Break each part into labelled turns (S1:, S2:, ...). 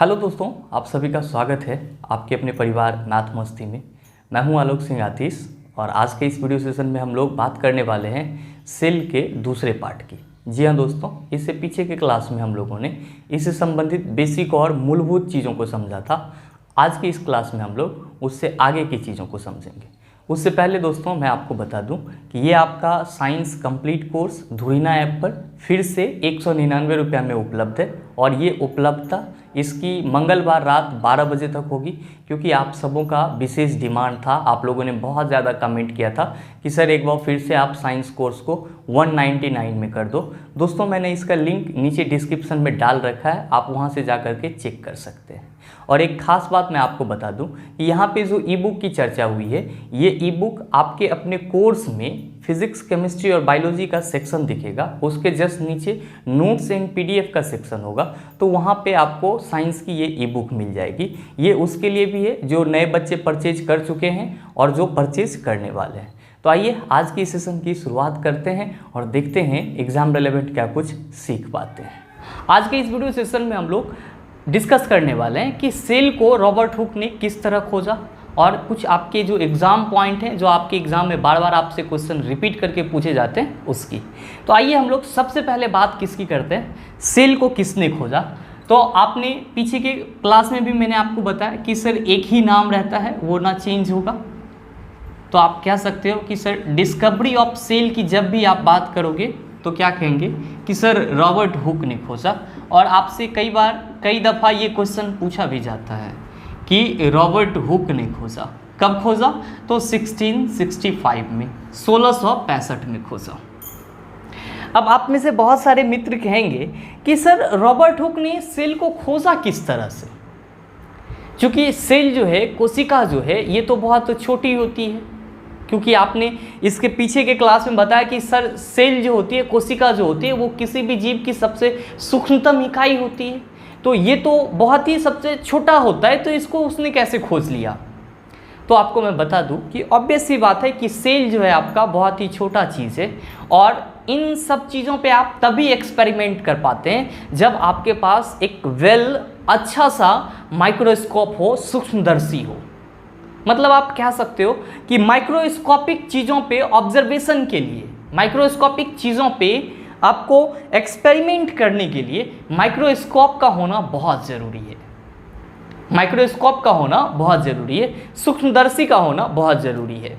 S1: Hello दोस्तों, आप सभी का स्वागत है आपके अपने परिवार मैथ मस्ती में। मैं हूं आलोक सिंह आतिश और आज के इस वीडियो सेशन में हम लोग बात करने वाले हैं सेल के दूसरे पार्ट की। जी हाँ दोस्तों, इससे पीछे के क्लास में हम लोगों ने इससे संबंधित बेसिक और मूलभूत चीज़ों को समझा था। आज की इस क्लास में हम लोग उससे आगे की चीज़ों को समझेंगे। उससे पहले दोस्तों मैं आपको बता दूं कि ये आपका साइंस कंप्लीट कोर्स धुरीना ऐप पर फिर से 199 रुपये में उपलब्ध है और ये उपलब्धता इसकी मंगलवार रात 12 बजे तक होगी, क्योंकि आप सबों का विशेष डिमांड था। आप लोगों ने बहुत ज़्यादा कमेंट किया था कि सर एक बार फिर से आप साइंस कोर्स को 199 में कर दो। दोस्तों मैंने इसका लिंक नीचे डिस्क्रिप्शन में डाल रखा है, आप वहाँ से जा कर के चेक कर सकते हैं। और एक खास बात मैं आपको बता दूं कि यहाँ पे जो ई बुक की चर्चा हुई है, ये ई बुक आपके अपने कोर्स में फिजिक्स, केमिस्ट्री और बायोलॉजी का सेक्शन दिखेगा, उसके जस्ट नीचे नोट्स एंड पीडीएफ का सेक्शन होगा, तो वहाँ पे आपको साइंस की ये ई बुक मिल जाएगी। ये उसके लिए भी है जो नए बच्चे परचेज कर चुके हैं और जो परचेज करने वाले हैं। तो आइए आज की सेशन की शुरुआत करते हैं और देखते हैं एग्जाम रिलेवेंट क्या कुछ सीख पाते हैं। आज के इस वीडियो सेशन में हम लोग डिस्कस करने वाले हैं कि सेल को रॉबर्ट हुक ने किस तरह खोजा और कुछ आपके जो एग्ज़ाम पॉइंट हैं, जो आपके एग्ज़ाम में बार बार आपसे क्वेश्चन रिपीट करके पूछे जाते हैं, उसकी। तो आइए हम लोग सबसे पहले बात किसकी करते हैं, सेल को किसने खोजा। तो आपने पीछे के क्लास में भी मैंने आपको बताया कि सर एक ही नाम रहता है, वो ना चेंज होगा। तो आप कह सकते हो कि सर डिस्कवरी ऑफ सेल की जब भी आप बात करोगे तो क्या कहेंगे कि सर रॉबर्ट हुक ने खोजा। और आपसे कई दफ़ा ये क्वेश्चन पूछा भी जाता है कि रॉबर्ट हुक ने खोजा, कब खोजा, तो 1665 में, 1665 में खोजा। अब आप में से बहुत सारे मित्र कहेंगे कि सर रॉबर्ट हुक ने सेल को खोजा किस तरह से, क्योंकि सेल जो है, कोशिका जो है, ये तो बहुत छोटी होती है। क्योंकि आपने इसके पीछे के क्लास में बताया कि सर सेल जो होती है, कोशिका जो होती है, वो किसी भी जीव की सबसे सूक्ष्मतम इकाई होती है, तो ये तो बहुत ही सबसे छोटा होता है, तो इसको उसने कैसे खोज लिया। तो आपको मैं बता दूं कि ऑब्वियस सी बात है कि सेल जो है आपका बहुत ही छोटा चीज़ है और इन सब चीज़ों पे आप तभी एक्सपेरिमेंट कर पाते हैं जब आपके पास एक अच्छा सा माइक्रोस्कोप हो, सूक्ष्मदर्शी हो। मतलब आप कह सकते हो कि माइक्रोस्कोपिक चीज़ों पे ऑब्जर्वेशन के लिए, माइक्रोस्कोपिक चीज़ों पे आपको एक्सपेरिमेंट करने के लिए माइक्रोस्कोप का होना बहुत ज़रूरी है। माइक्रोस्कोप का होना बहुत ज़रूरी है, सूक्ष्मदर्शी का होना बहुत ज़रूरी है।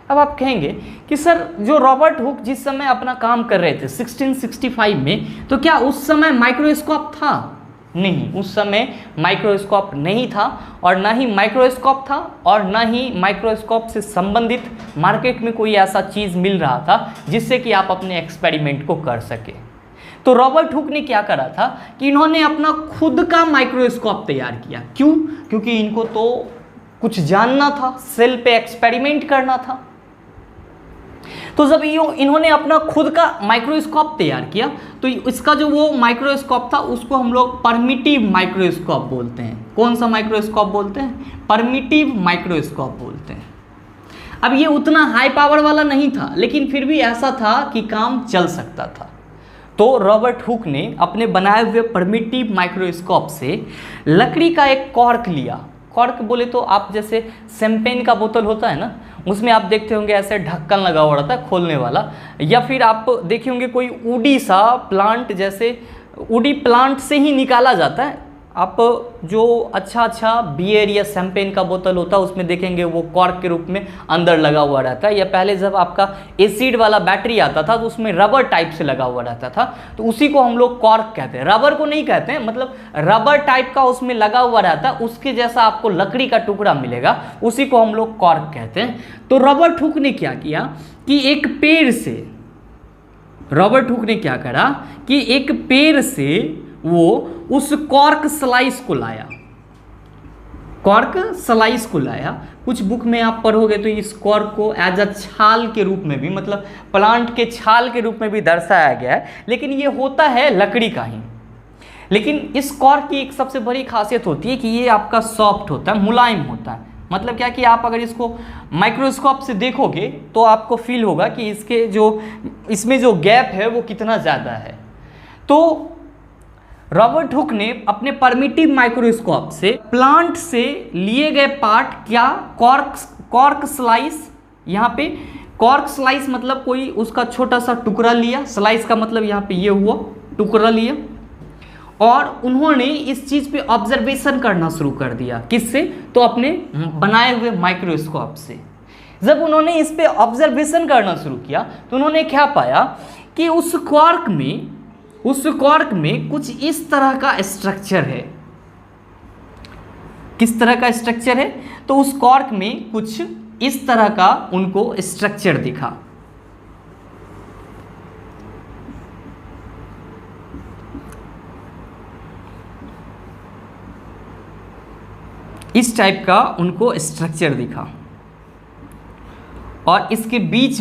S1: अब आप कहेंगे कि सर जो रॉबर्ट हुक जिस समय अपना काम कर रहे थे 1665 में, तो क्या उस समय माइक्रोस्कोप था? नहीं, उस समय माइक्रोस्कोप नहीं था और ना ही माइक्रोस्कोप था और ना ही माइक्रोस्कोप से संबंधित मार्केट में कोई ऐसा चीज़ मिल रहा था जिससे कि आप अपने एक्सपेरिमेंट को कर सके। तो रॉबर्ट हुक ने क्या करा था कि इन्होंने अपना खुद का माइक्रोस्कोप तैयार किया। क्यों? क्योंकि इनको तो कुछ जानना था, सेल पे एक्सपेरिमेंट करना था। तो जब इन्होंने अपना खुद का माइक्रोस्कोप तैयार किया तो इसका जो वो माइक्रोस्कोप था उसको हम लोग परमिटिव माइक्रोस्कोप बोलते हैं। कौन सा माइक्रोस्कोप बोलते हैं? परमिटिव माइक्रोस्कोप बोलते हैं। अब ये उतना हाई पावर वाला नहीं था, लेकिन फिर भी ऐसा था कि काम चल सकता था। तो रॉबर्ट हुक ने अपने बनाए हुए परमिटिव माइक्रोस्कोप से लकड़ी का एक कॉर्क लिया। कॉर्क बोले तो आप जैसे शैंपेन का बोतल होता है ना, उसमें आप देखते होंगे ऐसे ढक्कन लगा हुआ रहता है खोलने वाला, या फिर आप देखे होंगे कोई वुडी सा प्लांट, जैसे वुडी प्लांट से ही निकाला जाता है। आप जो अच्छा बियर या शैंपेन का बोतल होता है उसमें देखेंगे वो कॉर्क के रूप में अंदर लगा हुआ रहता है, या पहले जब आपका एसिड वाला बैटरी आता था तो उसमें रबर टाइप से लगा हुआ रहता था, तो उसी को हम लोग कॉर्क कहते हैं। रबर को नहीं कहते हैं, मतलब रबर टाइप का उसमें लगा हुआ रहता है, उसके जैसा आपको लकड़ी का टुकड़ा मिलेगा, उसी को हम लोग कॉर्क कहते हैं। तो रॉबर्ट हुक ने क्या किया कि एक पेड़ से, रॉबर्ट हुक ने क्या करा कि एक पेड़ से वो उस कॉर्क स्लाइस को लाया, कॉर्क स्लाइस को लाया। कुछ बुक में आप पढ़ोगे तो इस कॉर्क को एज अ छाल के रूप में भी, मतलब प्लांट के छाल के रूप में भी दर्शाया गया है, लेकिन ये होता है लकड़ी का ही। लेकिन इस कॉर्क की एक सबसे बड़ी खासियत होती है कि ये आपका सॉफ्ट होता है, मुलायम होता है। मतलब क्या कि आप अगर इसको माइक्रोस्कोप से देखोगे तो आपको फील होगा कि इसमें जो गैप है वो कितना ज़्यादा है। तो रॉबर्ट हुक ने अपने परमिटिव माइक्रोस्कोप से प्लांट से लिए गए पार्ट, क्या कॉर्क स्लाइस, यहाँ पे कॉर्क स्लाइस मतलब कोई उसका छोटा सा टुकड़ा लिया, स्लाइस का मतलब यहाँ पे ये हुआ टुकड़ा लिया, और उन्होंने इस चीज़ पे ऑब्जर्वेशन करना शुरू कर दिया। किससे? तो अपने बनाए हुए माइक्रोस्कोप से। जब उन्होंने इस पे ऑब्जर्वेशन करना शुरू किया तो उन्होंने क्या पाया कि उस क्वार्क में कुछ इस तरह का स्ट्रक्चर है। किस तरह का स्ट्रक्चर है? तो उस क्वार्क में कुछ इस तरह का उनको स्ट्रक्चर दिखा। इस टाइप का उनको स्ट्रक्चर दिखा, और इसके बीच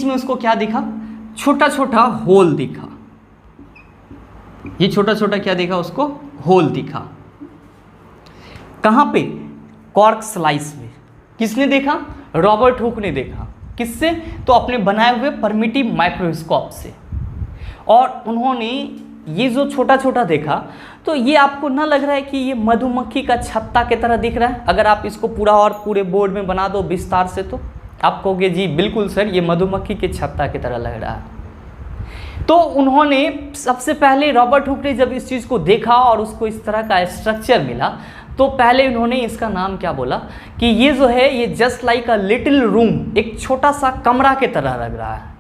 S1: में उसको क्या दिखा? छोटा छोटा होल दिखा। ये छोटा छोटा क्या दिखा उसको? होल दिखा। कहाँ पे? कॉर्क स्लाइस में। किसने देखा? रॉबर्ट हुक ने देखा। किससे? तो अपने बनाए हुए परमिटिव माइक्रोस्कोप से। और उन्होंने ये जो छोटा छोटा देखा, तो ये आपको ना लग रहा है कि ये मधुमक्खी का छत्ता की तरह दिख रहा है? अगर आप इसको पूरा और पूरे बोर्ड में बना दो विस्तार से, तो आप कहोगे जी बिल्कुल सर, ये मधुमक्खी के छत्ता की तरह लग रहा है। तो उन्होंने सबसे पहले, रॉबर्ट हुक ने जब इस चीज़ को देखा और उसको इस तरह का स्ट्रक्चर मिला, तो पहले उन्होंने इसका नाम क्या बोला कि ये जो है ये just like a little room, एक छोटा सा कमरा की तरह लग रहा है।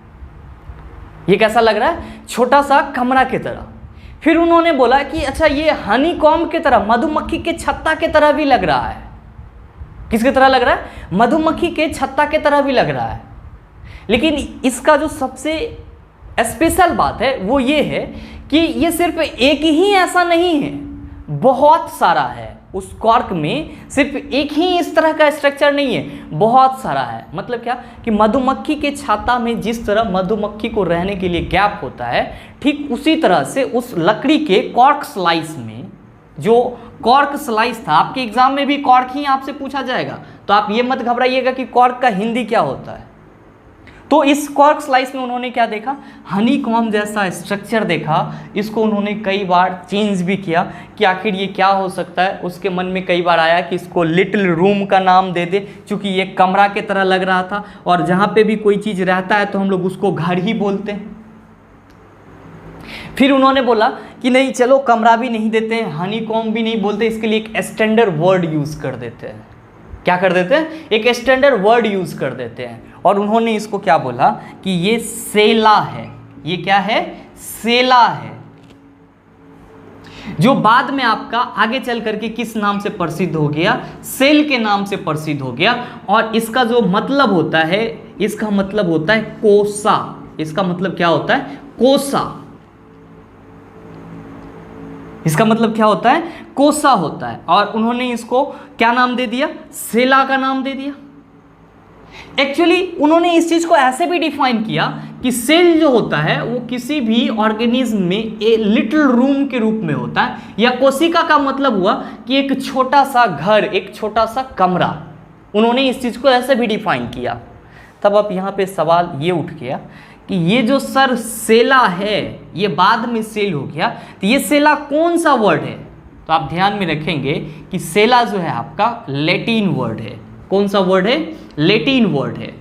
S1: ये कैसा लग रहा है? छोटा सा कमरा की तरह। फिर उन्होंने बोला कि अच्छा ये हनी कॉम्ब की तरह, मधुमक्खी के छत्ता की तरह भी लग रहा है। किसकी तरह लग रहा है? मधुमक्खी के छत्ता की तरह भी लग रहा है। लेकिन इसका जो सबसे स्पेशल बात है वो ये है कि ये सिर्फ एक ही ऐसा नहीं है, बहुत सारा है। उस कॉर्क में सिर्फ एक ही इस तरह का स्ट्रक्चर नहीं है, बहुत सारा है। मतलब क्या कि मधुमक्खी के छत्ता में जिस तरह मधुमक्खी को रहने के लिए गैप होता है, ठीक उसी तरह से उस लकड़ी के कॉर्क स्लाइस में, जो कॉर्क स्लाइस था, आपके एग्जाम में भी कॉर्क ही आपसे पूछा जाएगा, तो आप ये मत घबराइएगा कि कॉर्क का हिंदी क्या होता है। तो इस कॉर्क स्लाइस में उन्होंने क्या देखा? हनी कॉम्ब जैसा स्ट्रक्चर देखा। इसको उन्होंने कई बार चेंज भी किया कि आखिर ये क्या हो सकता है। उसके मन में कई बार आया कि इसको लिटिल रूम का नाम दे दे, क्योंकि ये कमरा की तरह लग रहा था, और जहाँ पे भी कोई चीज़ रहता है तो हम लोग उसको घर ही बोलते हैं। फिर उन्होंने बोला कि नहीं, चलो कमरा भी नहीं देते हैं, हनी कॉम्ब भी नहीं बोलते, इसके लिए एक स्टैंडर्ड वर्ड यूज़ कर देते हैं। क्या कर देते हैं? एक स्टैंडर्ड वर्ड यूज़ कर देते हैं। और उन्होंने इसको क्या बोला कि ये सेला है। ये क्या है? सेला है, जो बाद में आपका आगे चल करके किस नाम से प्रसिद्ध हो गया? सेल के नाम से प्रसिद्ध हो गया। और इसका जो मतलब होता है, इसका मतलब होता है कोसा। इसका मतलब क्या होता है? कोसा। इसका मतलब क्या होता है? कोसा होता है। और उन्होंने इसको क्या नाम दे दिया? सेला का नाम दे दिया। एक्चुअली उन्होंने इस चीज को ऐसे भी डिफाइन किया कि सेल जो होता है वो किसी भी ऑर्गेनिज्म में ए लिटिल रूम के रूप में होता है, या कोशिका का मतलब हुआ कि एक छोटा सा घर, एक छोटा सा कमरा। उन्होंने इस चीज को ऐसे भी डिफाइन किया। तब अब यहाँ पे सवाल ये उठ गया कि ये जो सर सेला है, ये बाद में सेल हो गया, तो ये सेला कौन सा वर्ड है? तो आप ध्यान में रखेंगे कि सेला जो है आपका लैटिन वर्ड है। कौन सा वर्ड है? लैटिन वर्ड है।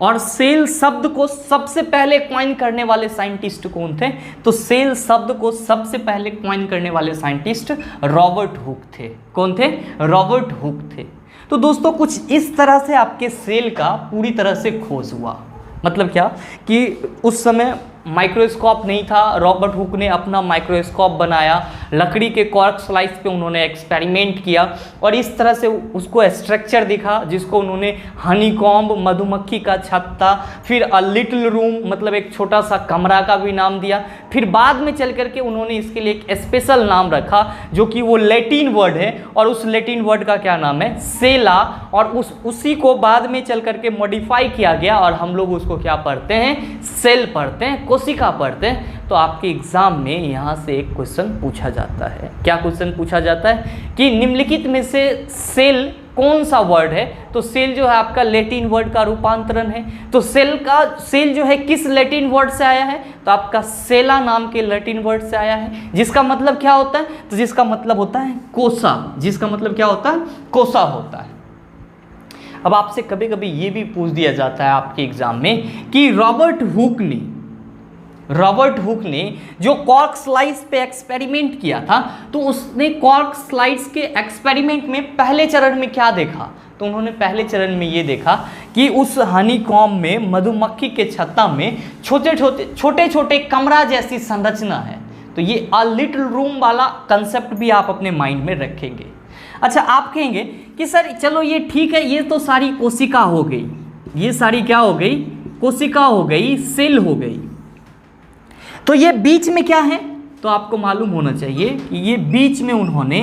S1: और सेल शब्द को सबसे पहले क्वाइन करने वाले साइंटिस्ट कौन थे? तो सेल शब्द को सबसे पहले क्वाइन करने वाले साइंटिस्ट रॉबर्ट हुक थे। कौन थे? रॉबर्ट हुक थे। तो दोस्तों कुछ इस तरह से आपके सेल का पूरी तरह से खोज हुआ। मतलब क्या कि उस समय माइक्रोस्कोप नहीं था, रॉबर्ट हुक ने अपना माइक्रोस्कोप बनाया, लकड़ी के कॉर्क स्लाइस पे उन्होंने एक्सपेरिमेंट किया, और इस तरह से उसको स्ट्रक्चर दिखा जिसको उन्होंने हनी कॉम्ब, मधुमक्खी का छत्ता, फिर अ लिटिल रूम मतलब एक छोटा सा कमरा का भी नाम दिया। फिर बाद में चल करके उन्होंने इसके लिए एक स्पेशल नाम रखा जो कि वो लैटिन वर्ड है, और उस लैटिन वर्ड का क्या नाम है? सेला। और उसी को बाद में चल करके मॉडिफाई किया गया, और हम लोग उसको क्या पढ़ते हैं? सेल पढ़ते हैं, कोशिका पढ़ते हैं। तो आपके एग्जाम में यहाँ से एक क्वेश्चन पूछा जाता है। क्या क्वेश्चन पूछा जाता है कि निम्नलिखित में से सेल कौन सा वर्ड है, तो सेल जो है आपका लैटिन वर्ड का रूपांतरण है। तो सेल जो है किस लैटिन वर्ड से आया है, तो आपका सेला नाम के लैटिन वर्ड से आया है, जिसका मतलब क्या होता है, तो जिसका मतलब होता है कोसा। जिसका मतलब क्या होता है, कोसा होता है। अब आपसे कभी कभी ये भी पूछ दिया जाता है आपके एग्जाम में कि रॉबर्ट हुक ने जो कॉर्क स्लाइड्स पे एक्सपेरिमेंट किया था, तो उसने कॉर्क स्लाइड्स के एक्सपेरिमेंट में पहले चरण में क्या देखा, तो उन्होंने पहले चरण में ये देखा कि उस हनीकॉम्ब में, मधुमक्खी के छत्ता में छोटे छोटे कमरा जैसी संरचना है। तो ये अ लिटिल रूम वाला कंसेप्ट भी आप अपने माइंड में रखेंगे। अच्छा, आप कहेंगे कि सर चलो ये ठीक है, ये तो सारी कोशिका हो गई, ये सारी क्या हो गई, कोशिका हो गई, सेल हो गई, तो ये बीच में क्या है, तो आपको मालूम होना चाहिए कि ये बीच में उन्होंने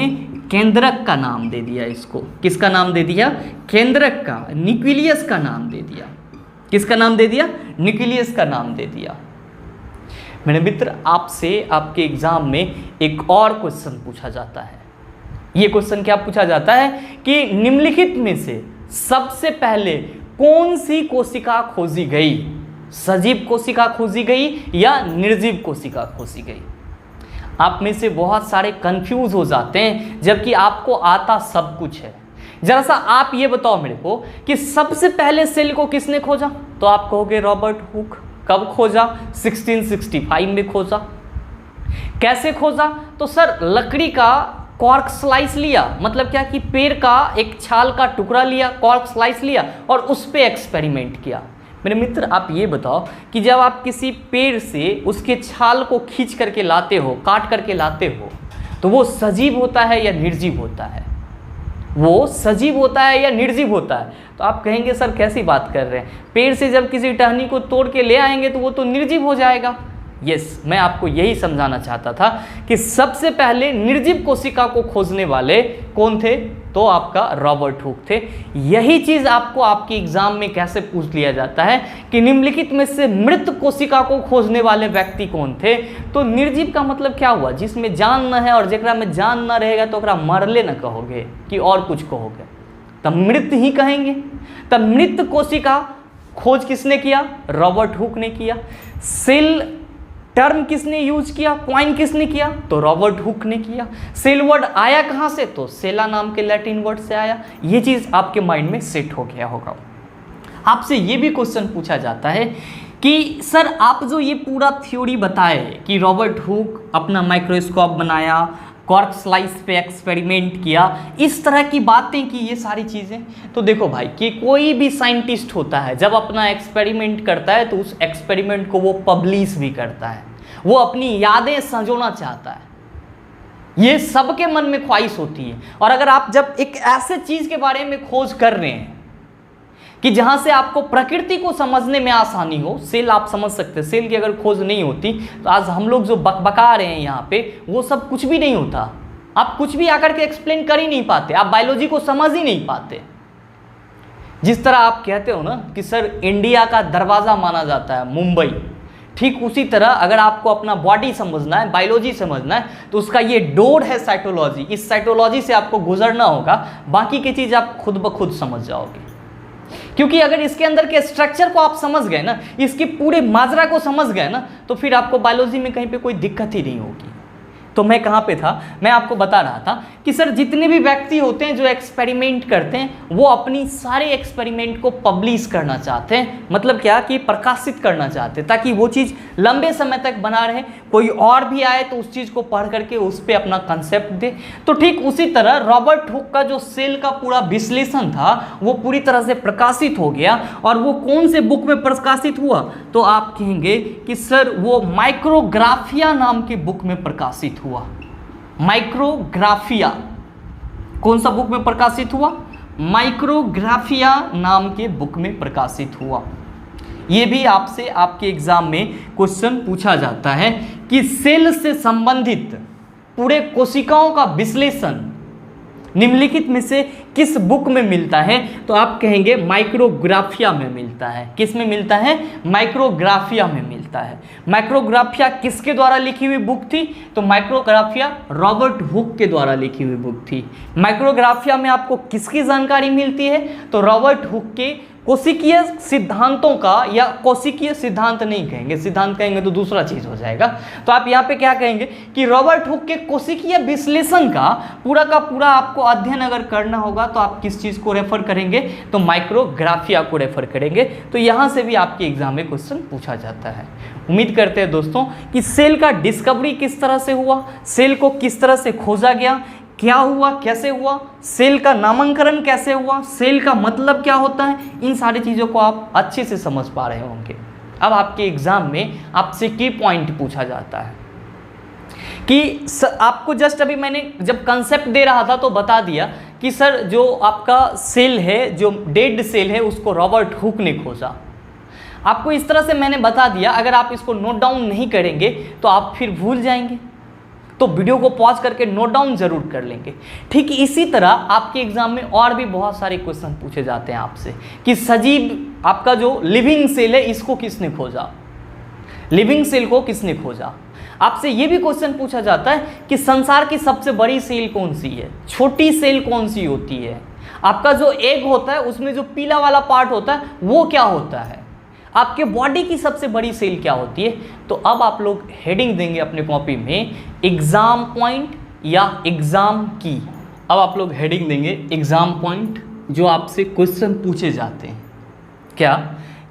S1: केंद्रक का नाम दे दिया इसको। किसका नाम दे दिया, केंद्रक का, न्यूक्लियस का नाम दे दिया। किसका नाम दे दिया, न्यूक्लियस का नाम दे दिया। मेरे मित्र, आपसे आपके एग्जाम में एक और क्वेश्चन पूछा जाता है। ये क्वेश्चन क्या पूछा जाता है कि निम्नलिखित में से सबसे पहले कौन सी कोशिका खोजी गई, सजीव कोशिका खोजी गई या निर्जीव कोशिका खोजी गई। आप में से बहुत सारे कंफ्यूज हो जाते हैं, जबकि आपको आता सब कुछ है। जरा सा आप ये बताओ मेरे को कि सबसे पहले सेल को किसने खोजा, तो आप कहोगे रॉबर्ट हुक। कब खोजा, 1665 में खोजा। कैसे खोजा, तो सर लकड़ी का कॉर्क स्लाइस लिया, मतलब क्या कि पेड़ का एक छाल का टुकड़ा लिया, कॉर्क स्लाइस लिया और उस पर एक्सपेरिमेंट किया। मेरे मित्र, आप ये बताओ कि जब आप किसी पेड़ से उसके छाल को खींच करके लाते हो, काट करके लाते हो, तो वो सजीव होता है या निर्जीव होता है, वो सजीव होता है या निर्जीव होता है। तो आप कहेंगे सर कैसी बात कर रहे हैं, पेड़ से जब किसी टहनी को तोड़ के ले आएंगे तो वो तो निर्जीव हो जाएगा। यस, मैं आपको यही समझाना चाहता था कि सबसे पहले निर्जीव कोशिका को खोजने वाले कौन थे, तो आपका रॉबर्ट हुक थे। यही चीज आपको आपके एग्जाम में कैसे पूछ लिया जाता है कि निम्नलिखित में से मृत कोशिका को खोजने वाले व्यक्ति कौन थे। तो निर्जीव का मतलब क्या हुआ, जिसमें जान न है, और जेकरा में जान न रहेगा तो ओकरा मरले न कहोगे कि और कुछ कहोगे, तब मृत ही कहेंगे। तब मृत कोशिका खोज किसने किया, रॉबर्ट हुक ने किया। सेल टर्म किसने यूज किया, क्वाइन किसने किया, तो रॉबर्ट हुक ने किया। सेल वर्ड आया कहां से, तो सेला नाम के लैटिन वर्ड से आया। ये चीज आपके माइंड में सेट हो गया होगा। आपसे ये भी क्वेश्चन पूछा जाता है कि सर आप जो ये पूरा थ्योरी बताए कि रॉबर्ट हुक अपना माइक्रोस्कोप बनाया, कॉर्क स्लाइस पे एक्सपेरिमेंट किया, इस तरह की बातें की, ये सारी चीज़ें, तो देखो भाई कि कोई भी साइंटिस्ट होता है जब अपना एक्सपेरिमेंट करता है तो उस एक्सपेरिमेंट को वो पब्लिश भी करता है, वो अपनी यादें संजोना चाहता है। ये सबके मन में ख्वाहिश होती है। और अगर आप जब एक ऐसे चीज़ के बारे में खोज कर रहे हैं कि जहां से आपको प्रकृति को समझने में आसानी हो, सेल आप समझ सकते हैं, सेल की अगर खोज नहीं होती तो आज हम लोग जो बकबका रहे हैं यहाँ पे, वो सब कुछ भी नहीं होता। आप कुछ भी आकर के एक्सप्लेन कर ही नहीं पाते, आप बायोलॉजी को समझ ही नहीं पाते। जिस तरह आप कहते हो ना कि सर इंडिया का दरवाज़ा माना जाता है मुंबई, ठीक उसी तरह अगर आपको अपना बॉडी समझना है, बायोलॉजी समझना है, तो उसका ये डोर है साइटोलॉजी। इस साइटोलॉजी से आपको गुजरना होगा, बाकी की चीज़ आप खुद ब खुद समझ जाओगे। क्योंकि अगर इसके अंदर के स्ट्रक्चर को आप समझ गए ना, इसके पूरे माजरा को समझ गए ना, तो फिर आपको बायोलॉजी में कहीं पे कोई दिक्कत ही नहीं होगी। तो मैं कहाँ पे था, मैं आपको बता रहा था कि सर जितने भी व्यक्ति होते हैं जो एक्सपेरिमेंट करते हैं, वो अपनी सारे एक्सपेरिमेंट को पब्लिश करना चाहते हैं। मतलब क्या कि प्रकाशित करना चाहते हैं, ताकि वो चीज़ लंबे समय तक बना रहे, कोई और भी आए तो उस चीज़ को पढ़ करके उस पर अपना कंसेप्ट दे। तो ठीक उसी तरह रॉबर्ट हुक का जो सेल का पूरा विश्लेषण था वो पूरी तरह से प्रकाशित हो गया। और वो कौन से बुक में प्रकाशित हुआ, तो आप कहेंगे कि सर वो माइक्रोग्राफिया नाम की बुक में प्रकाशित हुआ। माइक्रोग्राफिया कौन सा बुक में प्रकाशित हुआ, माइक्रोग्राफिया नाम के बुक में प्रकाशित हुआ। यह भी आपसे आपके एग्जाम में क्वेश्चन पूछा जाता है कि सेल से संबंधित पूरे कोशिकाओं का विश्लेषण निम्नलिखित में से किस बुक में मिलता है? तो आप कहेंगे माइक्रोग्राफिया में मिलता है। किस में मिलता है? माइक्रोग्राफिया में मिलता है। माइक्रोग्राफिया किसके द्वारा लिखी हुई बुक थी? तो माइक्रोग्राफिया रॉबर्ट हुक के द्वारा लिखी हुई बुक थी। माइक्रोग्राफिया में आपको किसकी जानकारी मिलती है? तो रॉबर्ट हुक के कोशिकीय सिद्धांतों का, या कोशिकीय सिद्धांत नहीं कहेंगे, सिद्धांत कहेंगे तो दूसरा चीज हो जाएगा। तो आप यहाँ पे क्या कहेंगे कि रॉबर्ट हुक के कोशिकीय विश्लेषण का पूरा आपको अध्ययन अगर करना होगा तो आप किस चीज को रेफर करेंगे? तो माइक्रोग्राफिया को रेफर करेंगे। तो यहाँ से भी आपके एग्जाम में क्वेश्चन पूछा जाता है। उम्मीद करते हैं दोस्तों कि सेल का डिस्कवरी किस तरह से हुआ, सेल को किस तरह से खोजा गया, क्या हुआ, कैसे हुआ, सेल का नामकरण कैसे हुआ, सेल का मतलब क्या होता है, इन सारी चीज़ों को आप अच्छे से समझ पा रहे होंगे। अब आपके एग्जाम में आपसे की पॉइंट पूछा जाता है कि आपको जस्ट अभी मैंने जब कंसेप्ट दे रहा था तो बता दिया कि सर जो आपका सेल है, जो डेड सेल है, उसको रॉबर्ट हुक ने खोजा। आपको इस तरह से मैंने बता दिया, अगर आप इसको नोट डाउन नहीं करेंगे तो आप फिर भूल जाएंगे, तो वीडियो को पॉज करके नोट डाउन जरूर कर लेंगे। ठीक इसी तरह आपके एग्जाम में और भी बहुत सारे क्वेश्चन पूछे जाते हैं आपसे कि सजीव आपका जो लिविंग सेल है इसको किसने खोजा, लिविंग सेल को किसने खोजा। आपसे ये भी क्वेश्चन पूछा जाता है कि संसार की सबसे बड़ी सेल कौन सी है, छोटी सेल कौन सी होती है, आपका जो एग होता है उसमें जो पीला वाला पार्ट होता है वो क्या होता है, आपके बॉडी की सबसे बड़ी सेल क्या होती है। तो अब आप लोग हेडिंग देंगे अपने कॉपी में एग्जाम पॉइंट या एग्जाम की। अब आप लोग हेडिंग देंगे एग्जाम पॉइंट, जो आपसे क्वेश्चन पूछे जाते हैं क्या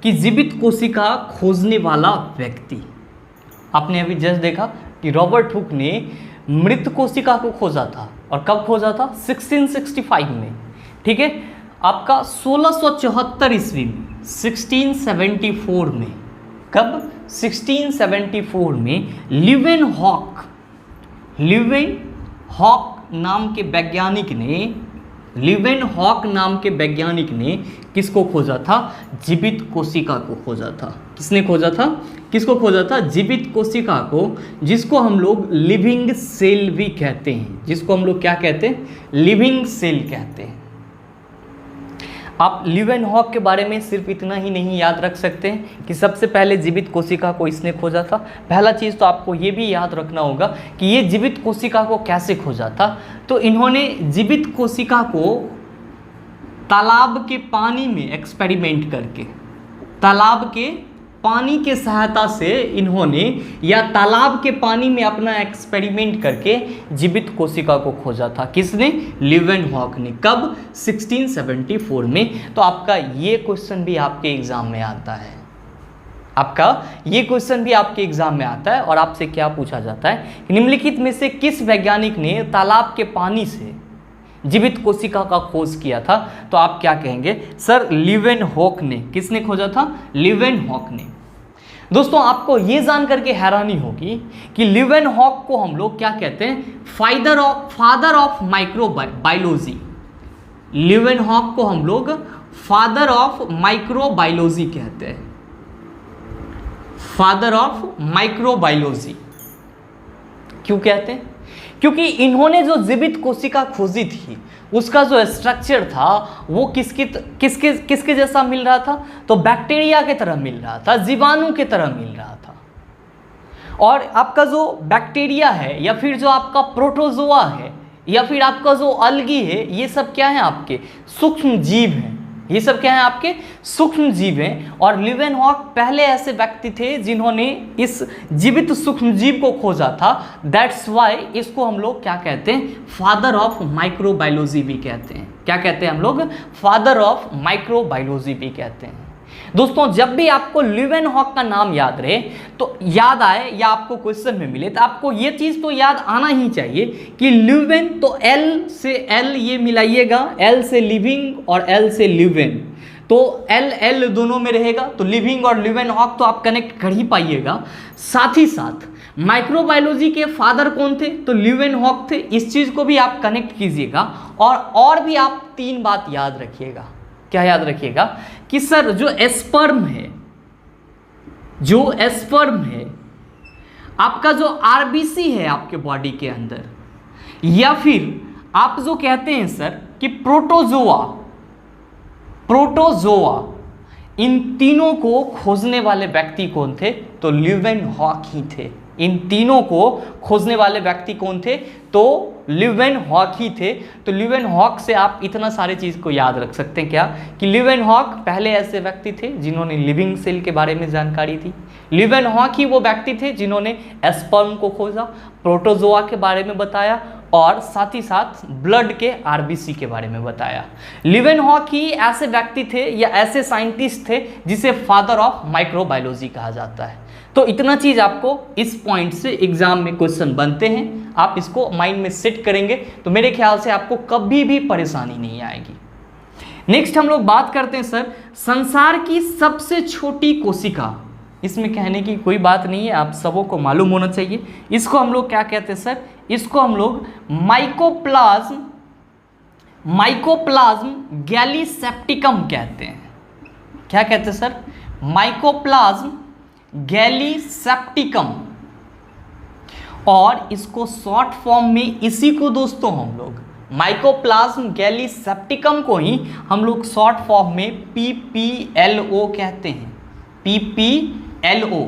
S1: कि जीवित कोशिका खोजने वाला व्यक्ति। आपने अभी जस्ट देखा कि रॉबर्ट हुक ने मृत कोशिका को खोजा था, और कब खोजा था? 1665 में। ठीक है, आपका 1674 ईस्वी में, 1674 में, कब? 1674 में ल्यूवेनहॉक नाम के वैज्ञानिक ने, ल्यूवेनहॉक नाम के वैज्ञानिक ने किसको खोजा था? जीवित कोशिका को खोजा था। किसने खोजा था? किसको खोजा था? जीवित कोशिका को, जिसको हम लोग लिविंग सेल भी कहते हैं। जिसको हम लोग क्या कहते हैं? लिविंग सेल कहते हैं। आप ल्यूवेनहॉक के बारे में सिर्फ इतना ही नहीं याद रख सकते हैं कि सबसे पहले जीवित कोशिका को इसने खोजा था। पहला चीज़ तो आपको ये भी याद रखना होगा कि ये जीवित कोशिका को कैसे खोजा था। तो इन्होंने जीवित कोशिका को तालाब के पानी में एक्सपेरिमेंट करके, तालाब के पानी के सहायता से इन्होंने, या तालाब के पानी में अपना एक्सपेरिमेंट करके जीवित कोशिका को खोजा था। किसने? ल्यूवेनहॉक ने। कब? 1674 में। तो आपका ये क्वेश्चन भी आपके एग्जाम में आता है, आपका ये क्वेश्चन भी आपके एग्जाम में आता है। और आपसे क्या पूछा जाता है? निम्नलिखित में से किस वैज्ञानिक ने तालाब के पानी से जीवित कोशिका का खोज किया था? तो आप क्या कहेंगे? सर ल्यूवेनहॉक ने। किसने खोजा था? ल्यूवेनहॉक ने। दोस्तों आपको ये जान करके हैरानी होगी कि ल्यूवेनहॉक को हम लोग क्या कहते हैं? Father of microbiology. ल्यूवेनहॉक को हम लोग फादर ऑफ माइक्रोबायोलॉजी कहते हैं, फादर ऑफ माइक्रोबायोलॉजी। क्यों कहते हैं? क्योंकि इन्होंने जो जीवित कोशिका खोजी थी उसका जो स्ट्रक्चर था वो किसके जैसा मिल रहा था? तो बैक्टीरिया के तरह मिल रहा था, जीवाणु के तरह मिल रहा था। और आपका जो बैक्टीरिया है, या फिर जो आपका प्रोटोजोआ है, या फिर आपका जो अलगी है, ये सब क्या है? आपके सूक्ष्म जीव हैं। ये सब क्या है? आपके सूक्ष्म जीव हैं। और ल्यूवेनहॉक पहले ऐसे व्यक्ति थे जिन्होंने इस जीवित सूक्ष्म जीव को खोजा था। दैट्स वाई इसको हम लोग क्या कहते हैं? फादर ऑफ माइक्रोबायोलॉजी भी कहते हैं। क्या कहते हैं हम लोग? फादर ऑफ माइक्रोबायोलॉजी भी कहते हैं। दोस्तों जब भी आपको ल्यूवेनहॉक का नाम याद रहे, तो याद आए या आपको क्वेश्चन में मिले, तो आपको ये चीज़ तो याद आना ही चाहिए कि ल्यूवेन, तो एल से एल ये मिलाइएगा, एल से लिविंग और एल से ल्यूवेन, तो एल एल दोनों में रहेगा। तो लिविंग और ल्यूवेनहॉक तो आप कनेक्ट कर ही पाइएगा। साथ ही साथ माइक्रोबायोलॉजी के फादर कौन थे? तो ल्यूवेनहॉक थे। इस चीज़ को भी आप कनेक्ट कीजिएगा। और भी आप 3 बात याद रखिएगा। क्या याद रखिएगा? कि सर जो एस्पर्म है, आपका जो आरबीसी है आपके बॉडी के अंदर, या फिर आप जो कहते हैं सर कि प्रोटोजोआ इन तीनों को खोजने वाले व्यक्ति कौन थे? तो ल्यूवेनहॉक ही थे। इन तीनों को खोजने वाले व्यक्ति कौन थे? तो ल्यूवेनहॉक ही थे। तो ल्यूवेनहॉक से आप इतना सारे चीज़ को याद रख सकते हैं क्या कि ल्यूवेनहॉक पहले ऐसे व्यक्ति थे जिन्होंने लिविंग सेल के बारे में जानकारी दी। ल्यूवेनहॉक ही वो व्यक्ति थे जिन्होंने स्पर्म को खोजा, प्रोटोजोआ के बारे में बताया और साथ ही साथ ब्लड के आरबीसी के बारे में बताया। ल्यूवेनहॉक ही ऐसे व्यक्ति थे या ऐसे साइंटिस्ट थे जिसे फादर ऑफ माइक्रोबायोलॉजी कहा जाता है। तो इतना चीज आपको इस पॉइंट से एग्जाम में क्वेश्चन बनते हैं, आप इसको माइंड में सेट करेंगे तो मेरे ख्याल से आपको कभी भी परेशानी नहीं आएगी। नेक्स्ट हम लोग बात करते हैं सर संसार की सबसे छोटी कोशिका। इसमें कहने की कोई बात नहीं है, आप सबों को मालूम होना चाहिए। इसको हम लोग क्या कहते हैं सर? इसको हम लोग माइकोप्लाज्म गैलीसेप्टिकम कहते हैं। क्या कहते हैं सर? Mycoplasma gallisepticum. और इसको शॉर्ट फॉर्म में इसी को दोस्तों हम लोग माइकोप्लाज्म गैलीसेप्टिकम को ही हम लोग शॉर्ट फॉर्म में PPLO कहते हैं। PPLO।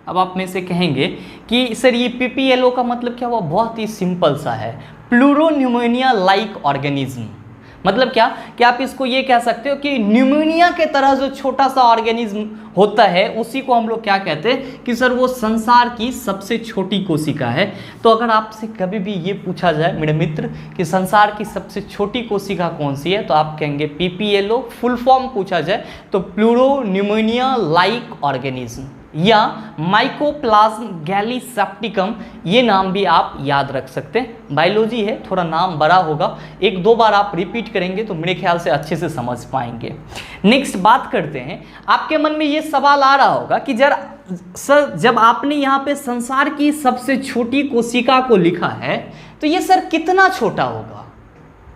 S1: अब आप में से कहेंगे कि सर ये PPLO का मतलब क्या हुआ? बहुत ही सिंपल सा है, प्लूरोन्यूमोनिया लाइक ऑर्गेनिज्म। मतलब क्या कि आप इसको ये कह सकते हो कि न्यूमोनिया के तरह जो छोटा सा ऑर्गेनिज्म होता है उसी को हम लोग क्या कहते हैं कि सर वो संसार की सबसे छोटी कोशिका है। तो अगर आपसे कभी भी ये पूछा जाए मेरे मित्र कि संसार की सबसे छोटी कोशिका कौन सी है तो आप कहेंगे PPLO। फुल फॉर्म पूछा जाए तो प्लूरोन्यूमोनिया लाइक ऑर्गेनिज्म या माइकोप्लाज्म गैलीसेप्टिकम, ये नाम भी आप याद रख सकते हैं। बायोलॉजी है, थोड़ा नाम बड़ा होगा, एक दो बार आप रिपीट करेंगे तो मेरे ख्याल से अच्छे से समझ पाएंगे। नेक्स्ट बात करते हैं, आपके मन में ये सवाल आ रहा होगा कि सर जब आपने यहाँ पे संसार की सबसे छोटी कोशिका को लिखा है तो ये सर कितना छोटा होगा?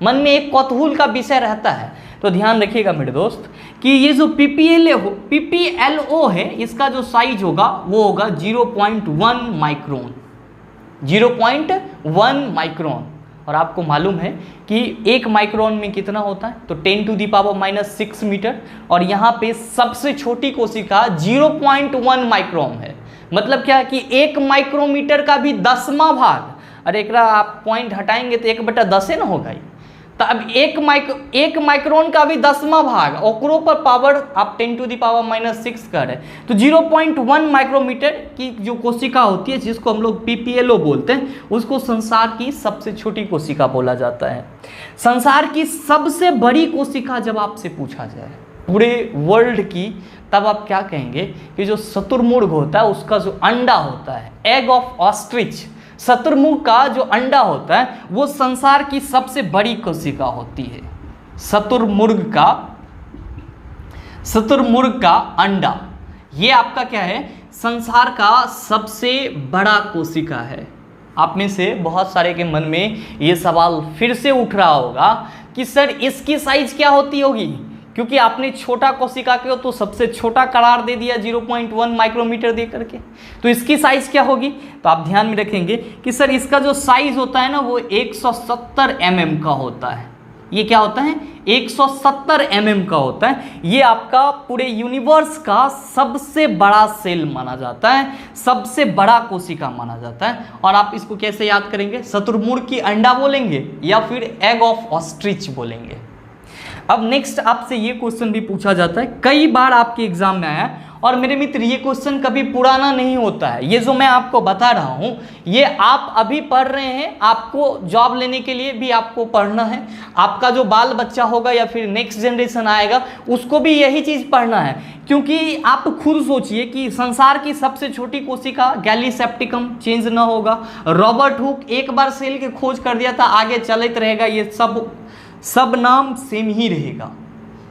S1: मन में एक कौतूहल का विषय रहता है। तो ध्यान रखिएगा मेरे दोस्त कि ये जो PPLO है इसका जो साइज होगा वो होगा 0.1 माइक्रोन। 0.1 माइक्रोन। और आपको मालूम है कि 1 माइक्रोन में कितना होता है? तो 10⁻⁻⁶ मीटर। और यहाँ पे सबसे छोटी कोशिका 0.1 माइक्रोन है। मतलब क्या कि 1 माइक्रोमीटर का भी 10वां भाग। अरे एक आप पॉइंट हटाएंगे तो 1/10 ना होगा ही। तो अब 1 माइक्रोन का भी 10वां भाग ओकरो पर पावर आप 10⁻⁻⁶ कर रहे हैं। तो 0.1 माइक्रोमीटर की जो कोशिका होती है जिसको हम लोग PPLO बोलते हैं उसको संसार की सबसे छोटी कोशिका बोला जाता है। संसार की सबसे बड़ी कोशिका जब आपसे पूछा जाए पूरे वर्ल्ड की तब आप क्या कहेंगे कि जो शुतुरमुर्ग होता है उसका जो अंडा होता है, एग ऑफ ऑस्ट्रिच, शुतुरमुर्ग का जो अंडा होता है वो संसार की सबसे बड़ी कोशिका होती है। शुतुरमुर्ग का अंडा ये आपका क्या है? संसार का सबसे बड़ा कोशिका है। आप में से बहुत सारे के मन में ये सवाल फिर से उठ रहा होगा कि सर इसकी साइज क्या होती होगी, क्योंकि आपने छोटा कोशिका को तो सबसे छोटा करार दे दिया 0.1 माइक्रोमीटर दे करके, तो इसकी साइज क्या होगी? तो आप ध्यान में रखेंगे कि सर इसका जो साइज होता है ना वो 170 mm का होता है। ये क्या होता है? 170 mm का होता है। ये आपका पूरे यूनिवर्स का सबसे बड़ा सेल माना जाता है, सबसे बड़ा कोशिका माना जाता है। और आप इसको कैसे याद करेंगे? शुतुरमुर्ग की अंडा बोलेंगे या फिर एग ऑफ ऑस्ट्रिच बोलेंगे। अब नेक्स्ट आपसे ये क्वेश्चन भी पूछा जाता है, कई बार आपके एग्जाम में आया, और मेरे मित्र ये क्वेश्चन कभी पुराना नहीं होता है। ये जो मैं आपको बता रहा हूँ ये आप अभी पढ़ रहे हैं, आपको जॉब लेने के लिए भी आपको पढ़ना है, आपका जो बाल बच्चा होगा या फिर नेक्स्ट जनरेशन आएगा उसको भी यही चीज़ पढ़ना है। क्योंकि आप खुद सोचिए कि संसार की सबसे छोटी कोशिका गैलीसेप्टिकम चेंज ना होगा, रॉबर्ट हुक एक बार सेल के खोज कर दिया था, आगे चलते रहेगा, ये सब नाम सेम ही रहेगा।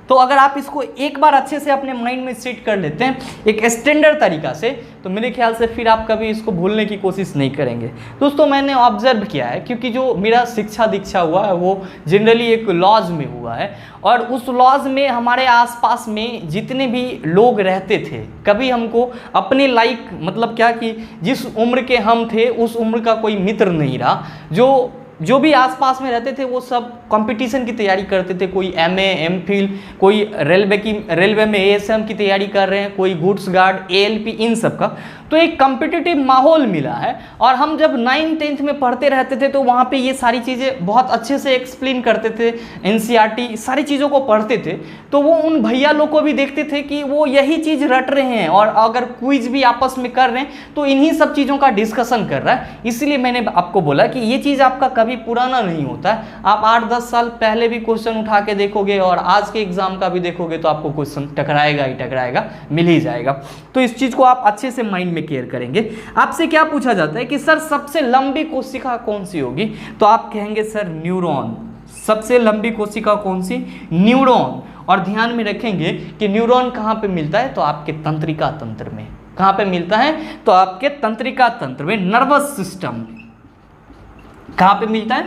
S1: तो अगर आप इसको एक बार अच्छे से अपने माइंड में सेट कर लेते हैं एक स्टैंडर्ड तरीका से, तो मेरे ख्याल से फिर आप कभी इसको भूलने की कोशिश नहीं करेंगे। दोस्तों मैंने ऑब्जर्व किया है, क्योंकि जो मेरा शिक्षा दीक्षा हुआ है वो जनरली एक लॉज में हुआ है, और उस लॉज में हमारे आसपास में जितने भी लोग रहते थे, कभी हमको अपने लाइक मतलब क्या कि जिस उम्र के हम थे उस उम्र का कोई मित्र नहीं रहा जो जो भी आसपास में रहते थे वो सब कंपटीशन की तैयारी करते थे। कोई एमए, एमफिल, कोई रेलवे में एएसएम की तैयारी कर रहे हैं, कोई गुड्स गार्ड, एएलपी, इन सब का। तो एक कॉम्पिटिटिव माहौल मिला है। और हम जब 9th 10th में पढ़ते रहते थे तो वहाँ पे ये सारी चीज़ें बहुत अच्छे से एक्सप्लेन करते थे, एनसीईआरटी सारी चीज़ों को पढ़ते थे। तो वो उन भैया लोग को भी देखते थे कि वो यही चीज़ रट रहे हैं, और अगर क्विज भी आपस में कर रहे हैं तो इन्हीं सब चीज़ों का डिस्कशन कर रहा है। इसलिए मैंने आपको बोला कि ये चीज़ आपका कभी पुराना नहीं होता है। आप 8-10 साल पहले भी क्वेश्चन उठा के देखोगे और आज के एग्जाम का भी देखोगे तो आपको क्वेश्चन टकराएगा ही टकराएगा, मिल ही जाएगा। तो इस चीज़ को आप अच्छे से माइंड में केयर करेंगे। आपसे क्या पूछा जाता है कि सर सबसे लंबी कोशिका कौन सी होगी, तो आप कहेंगे सर न्यूरॉन। सबसे लंबी कोशिका कौन सी? न्यूरॉन। और ध्यान में रखेंगे कि न्यूरॉन कहाँ पे मिलता है, तो आपके तंत्रिका तंत्र में। कहाँ पे मिलता है? तो आपके तंत्रिका तंत्र में, नर्वस सिस्टम में। कहाँ पे मिलता है?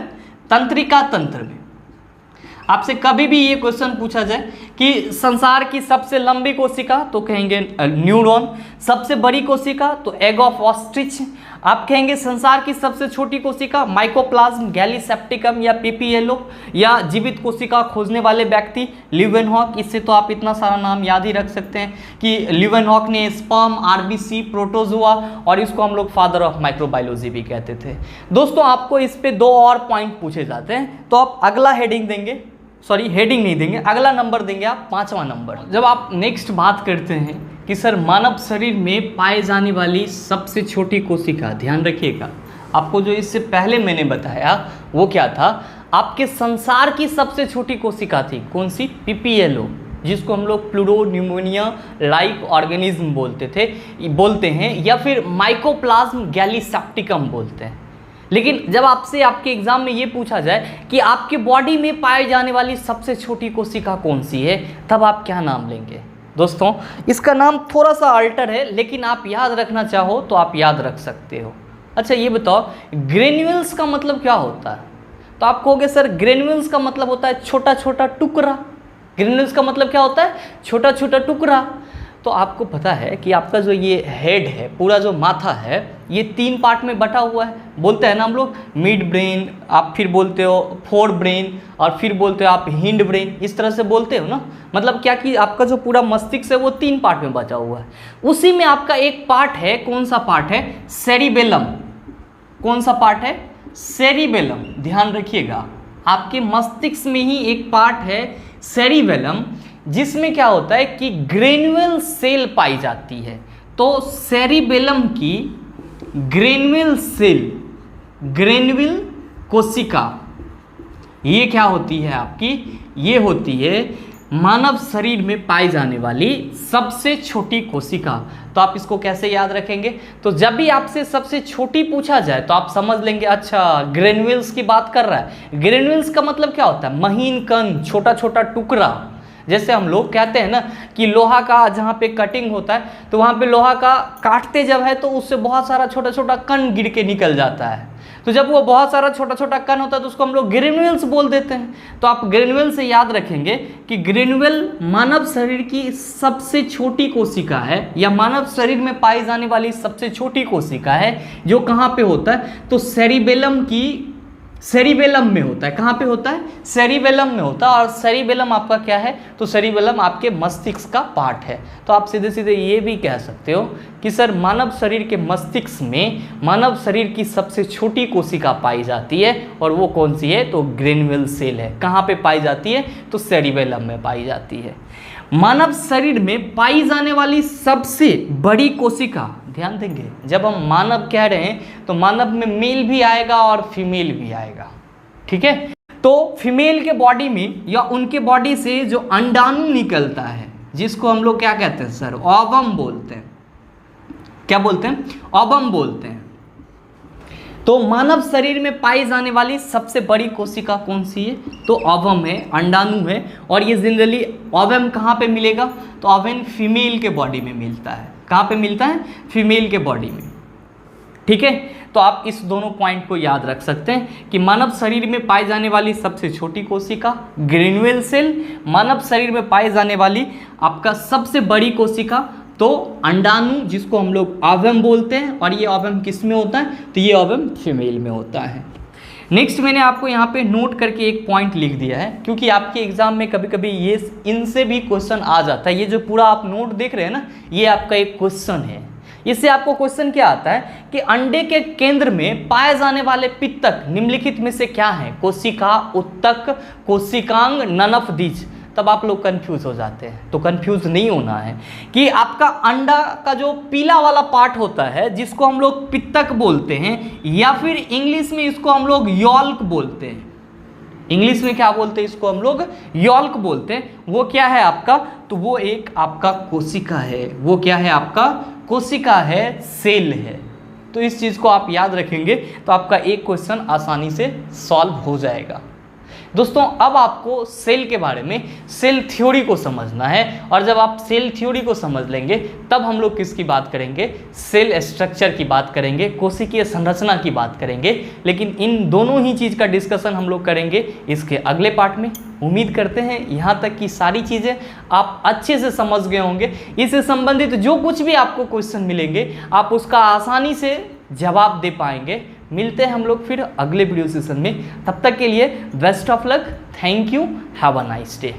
S1: तंत्रिका तंत्र में। आपसे कभी भी ये क्वेश्चन पूछा जाए कि संसार की सबसे लंबी कोशिका, तो कहेंगे न्यूरॉन। सबसे बड़ी कोशिका तो एग ऑफ ऑस्ट्रिच। आप कहेंगे संसार की सबसे छोटी कोशिका माइकोप्लाज्म गैलीसेप्टिकम या पीपीएलओ, या जीवित कोशिका खोजने वाले व्यक्ति ल्यूवेनहॉक। इससे तो आप इतना सारा नाम याद ही रख सकते हैं कि ल्यूवेनहॉक ने स्पर्म, आरबीसी, प्रोटोजोआ, और इसको हम लोग फादर ऑफ माइक्रोबायोलॉजी भी कहते थे। दोस्तों आपको इस पे 2 और पॉइंट पूछे जाते हैं, तो आप अगला हेडिंग देंगे, सॉरी हेडिंग नहीं देंगे, अगला नंबर देंगे आप 5वां नंबर। जब आप नेक्स्ट बात करते हैं कि सर मानव शरीर में पाए जाने वाली सबसे छोटी कोशिका, ध्यान रखिएगा, आपको जो इससे पहले मैंने बताया वो क्या था, आपके संसार की सबसे छोटी कोशिका थी कौन सी? पीपीएलओ, जिसको हम लोग प्लूरोन्यूमोनिया लाइक ऑर्गेनिज्म बोलते हैं, या फिर माइकोप्लाज्म गैलीसेप्टिकम बोलते हैं। लेकिन जब आपसे आपके एग्जाम में ये पूछा जाए कि आपके बॉडी में पाई जाने वाली सबसे छोटी कोशिका कौन सी है, तब आप क्या नाम लेंगे? दोस्तों इसका नाम थोड़ा सा अल्टर है, लेकिन आप याद रखना चाहो तो आप याद रख सकते हो। अच्छा ये बताओ, ग्रेन्यूल्स का मतलब क्या होता है? तो आप कहोगे सर ग्रेन्यूल्स का मतलब होता है छोटा छोटा टुकड़ा। ग्रेन्यूल्स का मतलब क्या होता है? छोटा छोटा टुकड़ा। तो आपको पता है कि आपका जो ये हेड है, पूरा जो माथा है, ये 3 पार्ट में बटा हुआ है। बोलते हैं ना हम लोग मिड ब्रेन, आप फिर बोलते हो फोर ब्रेन, और फिर बोलते हो आप हिंड ब्रेन, इस तरह से बोलते हो ना। मतलब क्या कि आपका जो पूरा मस्तिष्क है वो 3 पार्ट में बचा हुआ है। उसी में आपका एक पार्ट है, कौन सा पार्ट है? सेरिबेलम। कौन सा पार्ट है? सेरिबेलम। ध्यान रखिएगा, आपके मस्तिष्क में ही एक पार्ट है सेरिबेलम, जिसमें क्या होता है कि ग्रेन्युल सेल पाई जाती है। तो सेरिबेलम की ग्रेन्युल सेल, ग्रेन्युल कोशिका, ये क्या होती है आपकी? ये होती है मानव शरीर में पाई जाने वाली सबसे छोटी कोशिका। तो आप इसको कैसे याद रखेंगे? तो जब भी आपसे सबसे छोटी पूछा जाए तो आप समझ लेंगे अच्छा ग्रेन्युल्स की बात कर रहा है। ग्रेन्युल्स का मतलब क्या होता है? महीन कण, छोटा छोटा टुकड़ा। जैसे हम लोग कहते हैं ना कि लोहा का जहाँ पे कटिंग होता है तो वहाँ पे लोहा का काटते जब है तो उससे बहुत सारा छोटा छोटा कण गिर के निकल जाता है। तो जब वो बहुत सारा छोटा छोटा कण होता है तो उसको हम लोग ग्रेन्युल्स बोल देते हैं। तो आप ग्रेन्युल से याद रखेंगे कि ग्रेन्युल मानव शरीर की सबसे छोटी कोशिका है, या मानव शरीर में पाई जाने वाली सबसे छोटी कोशिका है, जो कहाँ पे होता है? तो सेरिबेलम में होता है। कहाँ पे होता है? सेरिबेलम में होता है। और सेरिबेलम आपका क्या है? तो सेरिबेलम आपके मस्तिष्क का पार्ट है। तो आप सीधे सीधे ये भी कह सकते हो कि सर मानव शरीर के मस्तिष्क में मानव शरीर की सबसे छोटी कोशिका पाई जाती है, और वो कौन सी है? तो ग्रेन्युल सेल है। कहाँ पे पाई जाती है? तो सेरिबेलम में पाई जाती है। मानव शरीर में पाई जाने वाली सबसे बड़ी कोशिका, ध्यान देंगे जब हम मानव कह रहे हैं तो मानव में मेल भी आएगा और फीमेल भी आएगा, ठीक है। तो फीमेल के बॉडी में या उनके बॉडी से जो अंडाणु निकलता है, जिसको हम लोग क्या कहते हैं सर? ओवम बोलते हैं। क्या बोलते हैं? ओवम बोलते हैं। तो मानव शरीर में पाई जाने वाली सबसे बड़ी कोशिका कौन सी है? तो ओवम है, अंडाणु है। और ये जनरली ओवम कहाँ पे मिलेगा? तो ओवम फीमेल के बॉडी में मिलता है। कहाँ पे मिलता है? फीमेल के बॉडी में, ठीक है। तो आप इस दोनों पॉइंट को याद रख सकते हैं कि मानव शरीर में पाई जाने वाली सबसे छोटी कोशिका ग्रेन्युल सेल, मानव शरीर में पाई जाने वाली आपका सबसे बड़ी कोशिका तो अंडाणु, जिसको हम लोग ओवम बोलते हैं। और ये ओवम किस में होता है? तो ये ओवम फीमेल में होता है। नेक्स्ट मैंने आपको यहाँ पे नोट करके एक पॉइंट लिख दिया है, क्योंकि आपके एग्जाम में कभी कभी ये इनसे भी क्वेश्चन आ जाता है। ये जो पूरा आप नोट देख रहे हैं ना, ये आपका एक क्वेश्चन है। इससे आपको क्वेश्चन क्या आता है कि अंडे के केंद्र में पाए जाने वाले पित्तक निम्नलिखित में से क्या है? कोशिका, उत्तक, कोशिकांग, नन ऑफ दीज। तब आप लोग कंफ्यूज हो जाते हैं। तो कंफ्यूज नहीं होना है कि आपका अंडा का जो पीला वाला पार्ट होता है, जिसको हम लोग पित्तक बोलते हैं, या फिर इंग्लिश में इसको हम लोग यॉल्क बोलते हैं। इंग्लिश में क्या बोलते हैं? इसको हम लोग यॉल्क बोलते हैं। वो क्या है आपका? तो वो एक आपका कोशिका है। वो क्या है आपका? कोशिका है, सेल है। तो इस चीज़ को आप याद रखेंगे तो आपका एक क्वेश्चन आसानी से सॉल्व हो जाएगा। दोस्तों, अब आपको सेल के बारे में, सेल थ्योरी को समझना है। और जब आप सेल थ्योरी को समझ लेंगे तब हम लोग किसकी बात करेंगे? सेल स्ट्रक्चर की बात करेंगे, कोशिकीय संरचना की बात करेंगे। लेकिन इन दोनों ही चीज़ का डिस्कशन हम लोग करेंगे इसके अगले पार्ट में। उम्मीद करते हैं यहाँ तक की सारी चीज़ें आप अच्छे से समझ गए होंगे। इससे संबंधित जो कुछ भी आपको क्वेश्चन मिलेंगे आप उसका आसानी से जवाब दे पाएंगे। मिलते हैं हम लोग फिर अगले वीडियो सेशन में। तब तक के लिए best of luck. Thank you. Have a nice day.